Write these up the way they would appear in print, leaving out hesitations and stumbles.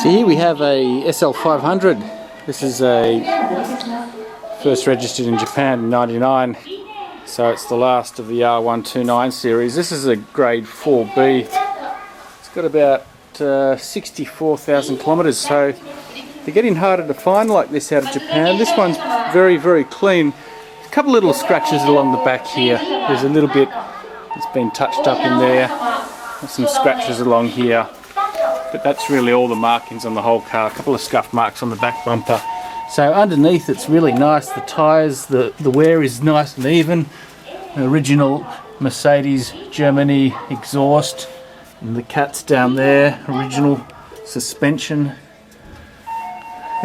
So here we have a SL500. This is a first registered in Japan in '99, so it's the last of the R129 series. This is a grade 4B. It's got about 64,000 kilometres, so they're getting harder to find like this out of Japan. This one's very, very clean. A couple little scratches along the back here. There's a little bit that's been touched up in there. There's some scratches along here. But that's really all the markings on the whole car. A couple of scuff marks on the back bumper. So underneath it's really nice. The tyres, the wear is nice and even. The original Mercedes Germany exhaust. And the cat's down there. Original suspension.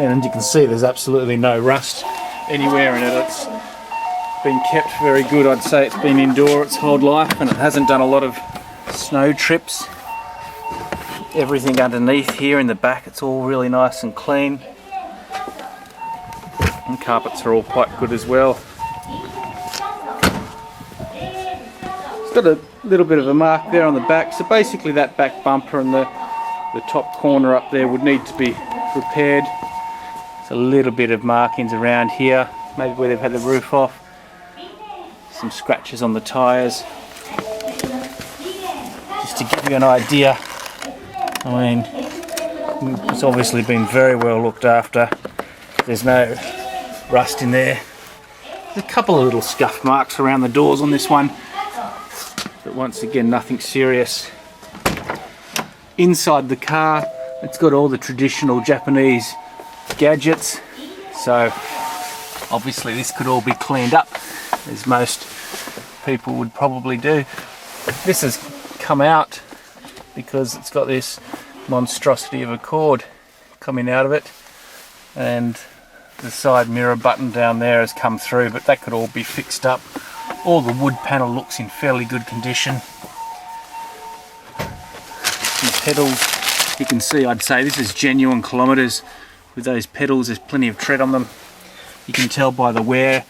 And you can see there's absolutely no rust anywhere in it. It's been kept very good. I'd say it's been indoor its whole life and it hasn't done a lot of snow trips. Everything underneath here in the back, it's all really nice and clean. And carpets are all quite good as well. It's got a little bit of a mark there on the back, so basically that back bumper and the top corner up there would need to be repaired. There's a little bit of markings around here, maybe where they've had the roof off. Some scratches on the tyres. Just to give you an idea, I mean, it's obviously been very well looked after. There's no rust in there. There's a couple of little scuff marks around the doors on this one, but once again nothing serious. Inside the car, it's got all the traditional Japanese gadgets, so obviously this could all be cleaned up, as most people would probably do. This has come out because it's got this monstrosity of a cord coming out of it, and the side mirror button down there has come through, but that could all be fixed up. All the wood panel looks in fairly good condition. The pedals, you can see, I'd say this is genuine kilometres. With those pedals, there's plenty of tread on them. You can tell by the wear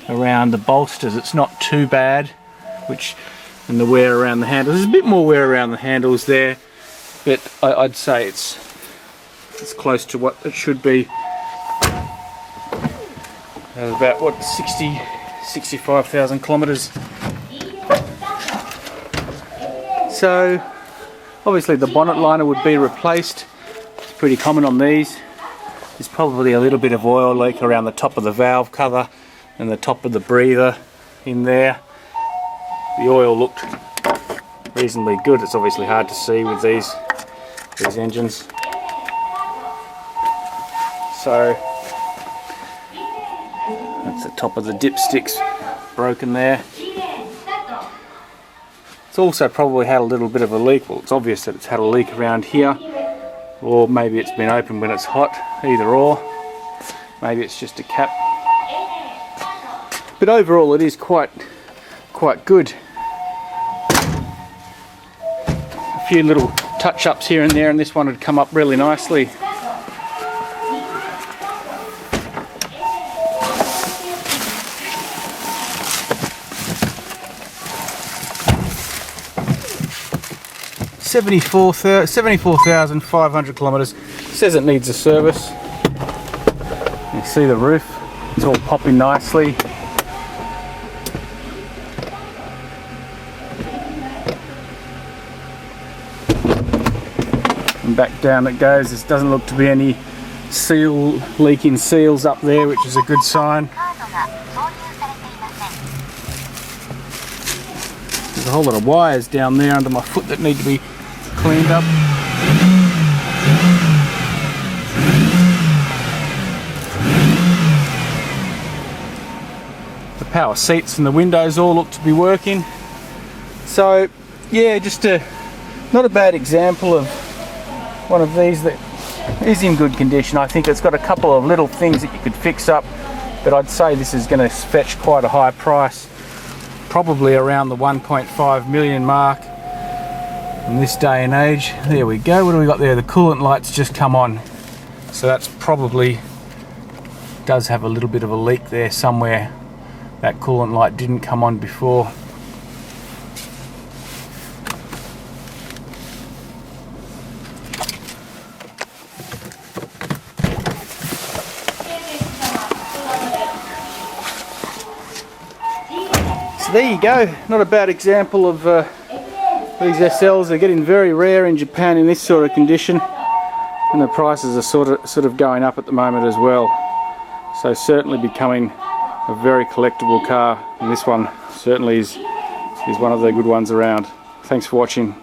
around the bolsters, it's not too bad, and the wear around the handles. There's a bit more wear around the handles there, but I'd say it's close to what it should be. About what, 65,000 kilometres. So obviously the bonnet liner would be replaced. It's pretty common on these. There's probably a little bit of oil leak around the top of the valve cover and the top of the breather in there. The oil looked reasonably good. It's obviously hard to see with these engines. So that's the top of the dipsticks broken there. It's also probably had a little bit of a leak. Well, it's obvious that it's had a leak around here, or maybe it's been opened when it's hot, either or. Maybe it's just a cap. But overall it is quite good. A few little touch-ups here and there, and this one would come up really nicely. $74,500 kilometres. Says it needs a service. You see the roof, it's all popping nicely. And back down it goes. There doesn't look to be any leaking seals up there, which is a good sign. There's a whole lot of wires down there under my foot that need to be cleaned up. The power seats and the windows all look to be working. So yeah, just not a bad example of one of these that is in good condition. I think it's got a couple of little things that you could fix up, but I'd say this is going to fetch quite a high price, probably around the 1.5 million mark in this day and age. There we go. What do we got there? The coolant light's just come on, so that's probably does have a little bit of a leak there somewhere. That coolant light didn't come on before. So there you go, not a bad example of these SLs. Are getting very rare in Japan in this sort of condition, and the prices are sort of going up at the moment as well. So certainly becoming a very collectible car, and this one certainly is one of the good ones around. Thanks for watching.